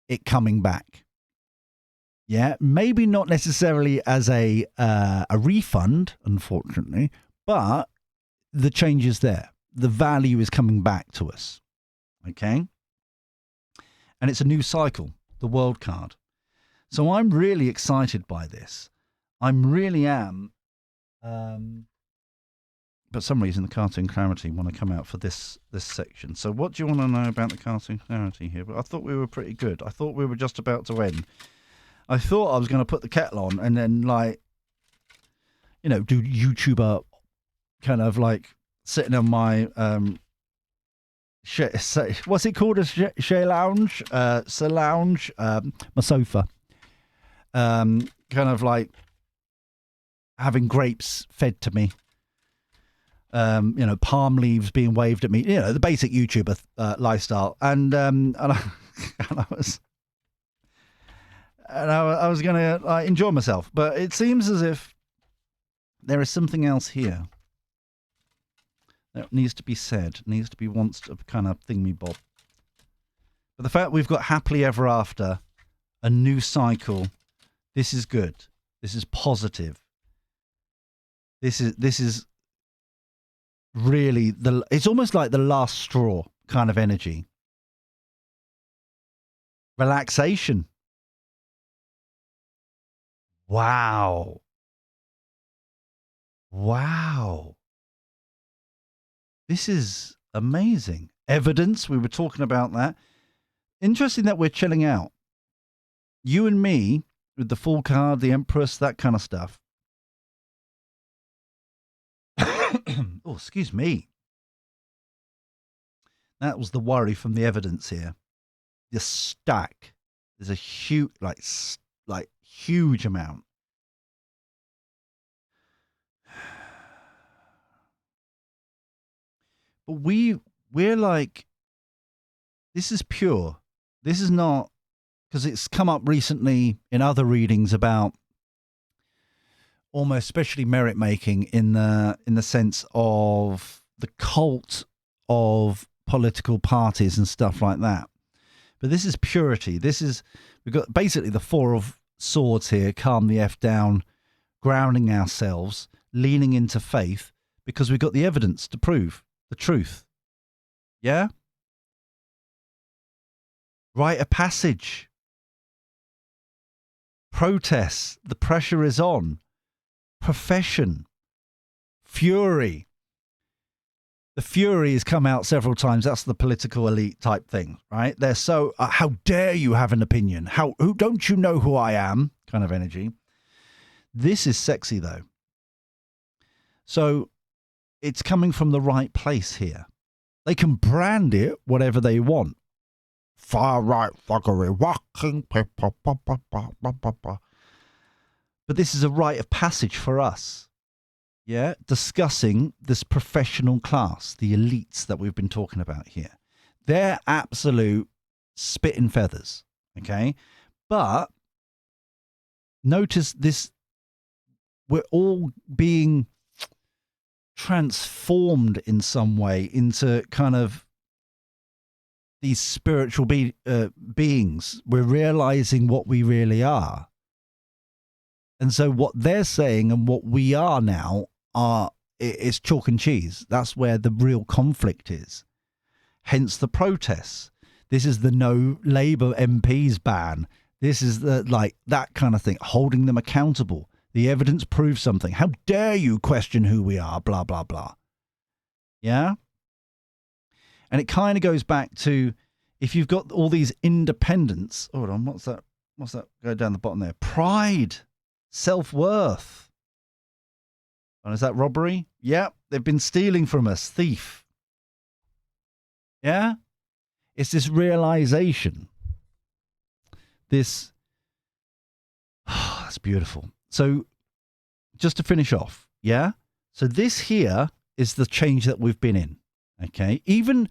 it coming back. Yeah, maybe not necessarily as a refund, unfortunately, but the change is there. The value is coming back to us. Okay? And it's a new cycle, the World card. So I'm really excited by this. I really am. But for some reason, the cartoon clarity want to come out for this section. So what do you want to know about the cartoon clarity here? But I thought we were pretty good. I thought we were just about to end. I thought I was going to put the kettle on and then, do YouTuber kind of like sitting on my what's it called? A share lounge, lounge, my sofa. Kind of like having grapes fed to me. Palm leaves being waved at me. The basic YouTuber lifestyle. And I was going to enjoy myself, but it seems as if there is something else here that needs to be said, wants to kind of thing-me-bob. But the fact we've got happily ever after, a new cycle, this is good. This is positive. This is really it's almost like the last straw kind of energy. Relaxation. Wow. Wow. This is amazing. Evidence, we were talking about that. Interesting that we're chilling out. You and me, with the Fool card, the Empress, that kind of stuff. Oh, excuse me. That was the worry from the evidence here. The stack. There's a huge, like huge amount. But we're like, this is pure. This is not, because it's come up recently in other readings about almost especially merit making in the sense of the cult of political parties and stuff like that. But this is purity. We've got basically the Four of Swords here, calm the F down, grounding ourselves, leaning into faith, because we've got the evidence to prove the truth. Yeah? Rite of passage. Protests. The pressure is on. Profession. Fury. The fury has come out several times. That's the political elite type thing, right? They're so, how dare you have an opinion? Who don't you know who I am? Kind of energy. This is sexy though. So it's coming from the right place here. They can brand it whatever they want. Far right fuckery, walking people. But this is a rite of passage for us. Yeah, discussing this professional class, the elites that we've been talking about here. They're absolute spitting feathers, okay? But notice this, we're all being transformed in some way into kind of these spiritual beings. We're realizing what we really are. And so what they're saying and what we are now is chalk and cheese. That's where the real conflict is. Hence the protests. This is the no Labour MPs ban. This is the, like, that kind of thing, holding them accountable. The evidence proves something. How dare you question who we are, blah, blah, blah. Yeah? And it kind of goes back to, if you've got all these independents, hold on, what's that go down the bottom there? Pride, self-worth. And is that robbery? Yeah, they've been stealing from us. Thief. Yeah? It's this realization. This, that's beautiful. So just to finish off, yeah? So this here is the change that we've been in, okay? Even,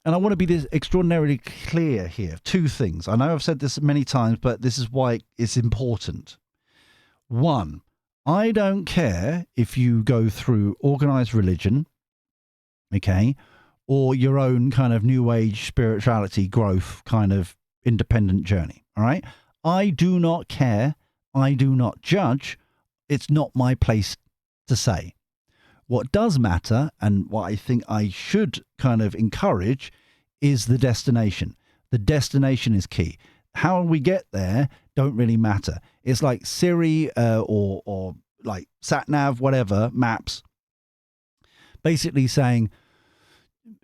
and I want to be this extraordinarily clear here. Two things. I know I've said this many times, but this is why it's important. One, I don't care if you go through organized religion, okay, or your own kind of new age spirituality growth kind of independent journey, all right? I do not care. I do not judge. It's not my place to say. What does matter, and what I think I should kind of encourage, is the destination. The destination is key. How we get there don't really matter. It's like Siri or like sat-nav, whatever, maps, basically saying,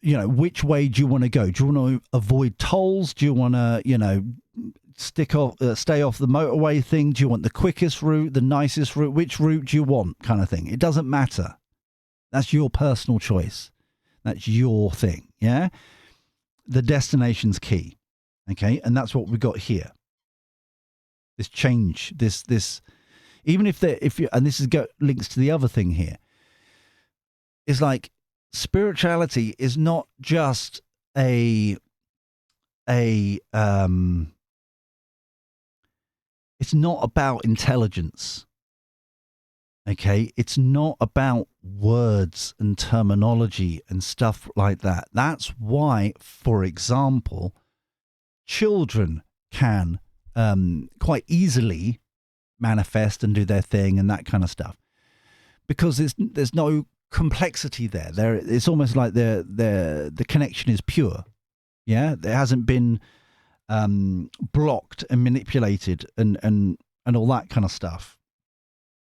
you know, which way do you want to go? Do you want to avoid tolls? Do you want to, you know, stay off the motorway thing? Do you want the quickest route, the nicest route? Which route do you want, kind of thing? It doesn't matter. That's your personal choice. That's your thing, yeah? The destination's key, okay? And that's what we got here. This change, this, even if you, and this links to the other thing here, is like spirituality is not just it's not about intelligence. Okay, it's not about words and terminology and stuff like that. That's why, for example, children can quite easily manifest and do their thing and that kind of stuff, because there's no complexity there. It's almost like the connection is pure. Yeah, there hasn't been blocked and manipulated and all that kind of stuff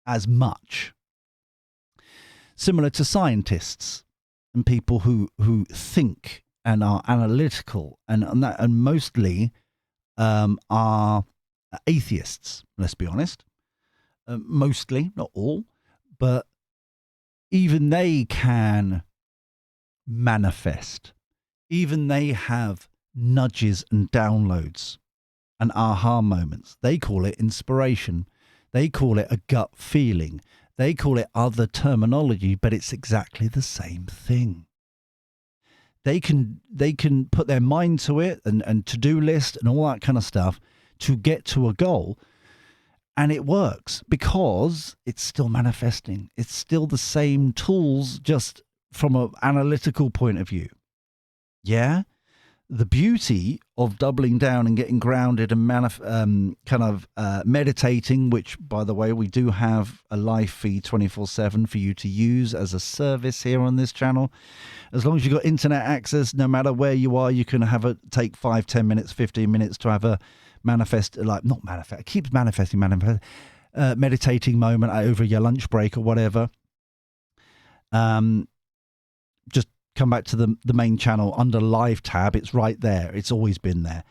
as much. Similar to scientists and people who think and are analytical and mostly are atheists, let's be honest. Mostly, not all, but even they can manifest. Even they have nudges and downloads and aha moments. They call it inspiration. They call it a gut feeling. They call it other terminology, but it's exactly the same thing. They can put their mind to it and to-do list and all that kind of stuff to get to a goal, and it works because it's still manifesting. It's still the same tools, just from an analytical point of view. Yeah? The beauty of doubling down and getting grounded and meditating, which, by the way, we do have a live feed 24/7 for you to use as a service here on this channel. As long as you've got internet access, no matter where you are, you can take 5, 10 minutes, 15 minutes to have a meditating moment over your lunch break or whatever. Just come back to the main channel under live tab. It's right there. It's always been there.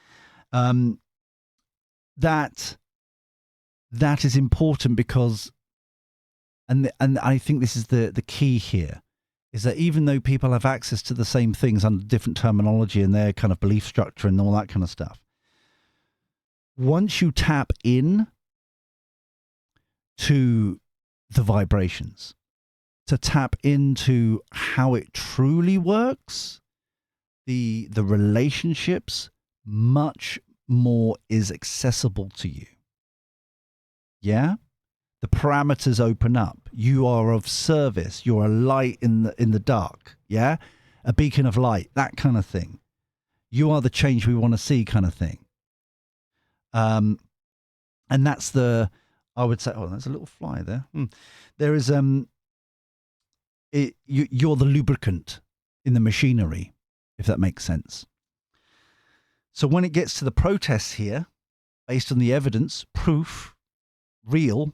That is important because, and I think this is the key here, is that even though people have access to the same things under different terminology and their kind of belief structure and all that kind of stuff, once you tap in to the vibrations, to tap into how it truly works, the relationships, much more is accessible to you. Yeah? The parameters open up. You are of service. You're a light in the dark. Yeah? A beacon of light, that kind of thing. You are the change we want to see kind of thing. And that's I would say, oh, there's a little fly there. There is, you're the lubricant in the machinery, if that makes sense. So when it gets to the protests here, based on the evidence, proof, real,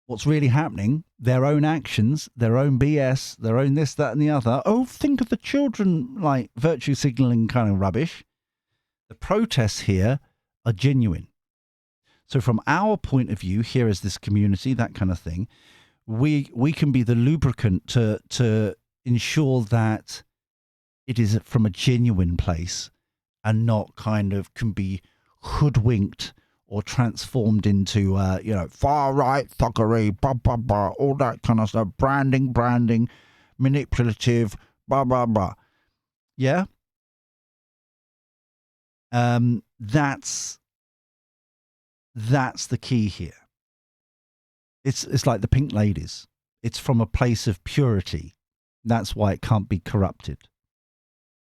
what's really happening, their own actions, their own BS, their own this, that, and the other. Oh, think of the children, like virtue signaling kind of rubbish. The protests here are genuine. So from our point of view, here as this community, that kind of thing, we can be the lubricant to ensure that it is from a genuine place and not kind of can be hoodwinked or transformed into, far right fuckery, blah, blah, blah, all that kind of stuff, branding, manipulative, blah, blah, blah. Yeah? That's the key here. It's like the pink ladies. It's from a place of purity. That's why it can't be corrupted.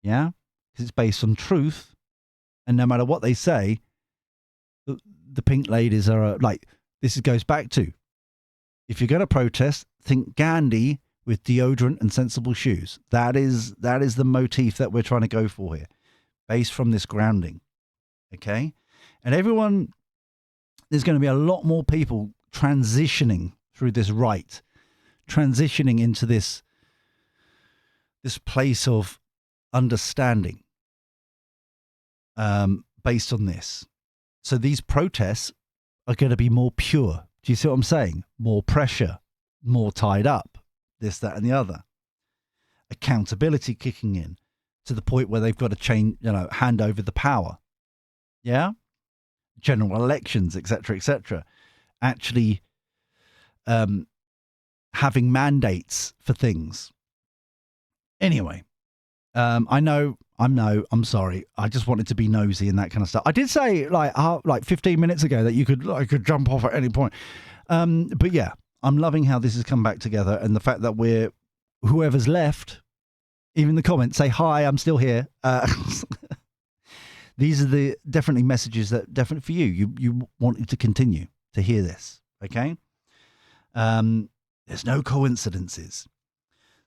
Yeah? Because it's based on truth. And no matter what they say, the pink ladies are like, this goes back to, if you're going to protest, think Gandhi with deodorant and sensible shoes. That is the motif that we're trying to go for here, based from this grounding. Okay? And there's going to be a lot more people transitioning through this rite, transitioning into this place of understanding based on this. So these protests are going to be more pure. Do you see what I'm saying? More pressure, more tied up, this, that, and the other. Accountability kicking in to the point where they've got to hand over the power. Yeah? General elections, etc., etc. Actually having mandates for things. Anyway, I'm sorry. I just wanted to be nosy and that kind of stuff. I did say like 15 minutes ago that I could jump off at any point. But yeah, I'm loving how this has come back together, and the fact that whoever's left, even the comments say hi, I'm still here. These are definitely messages that definitely for you. You wanted to continue to hear this. Okay. There's no coincidences.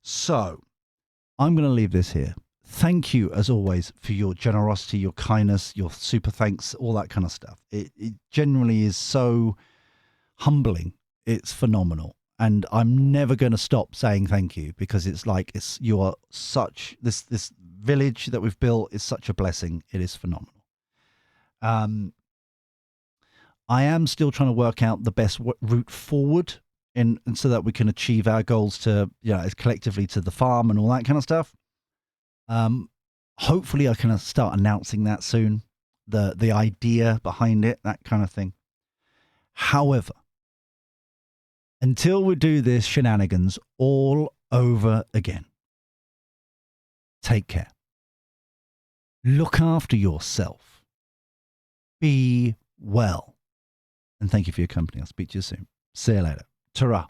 So I'm going to leave this here. thank you, as always, for your generosity, your kindness, your super thanks, all that kind of stuff. It generally is so humbling. It's phenomenal. And I'm never going to stop saying thank you, because it's like you are such this village that we've built is such a blessing. It is phenomenal. I am still trying to work out the best route forward, and so that we can achieve our goals to, collectively, to the farm and all that kind of stuff. Hopefully I can start announcing that soon, the idea behind it, that kind of thing. However, until we do this shenanigans all over again, take care. Look after yourself. Be well. And thank you for your company. I'll speak to you soon. See you later. Ta-ra.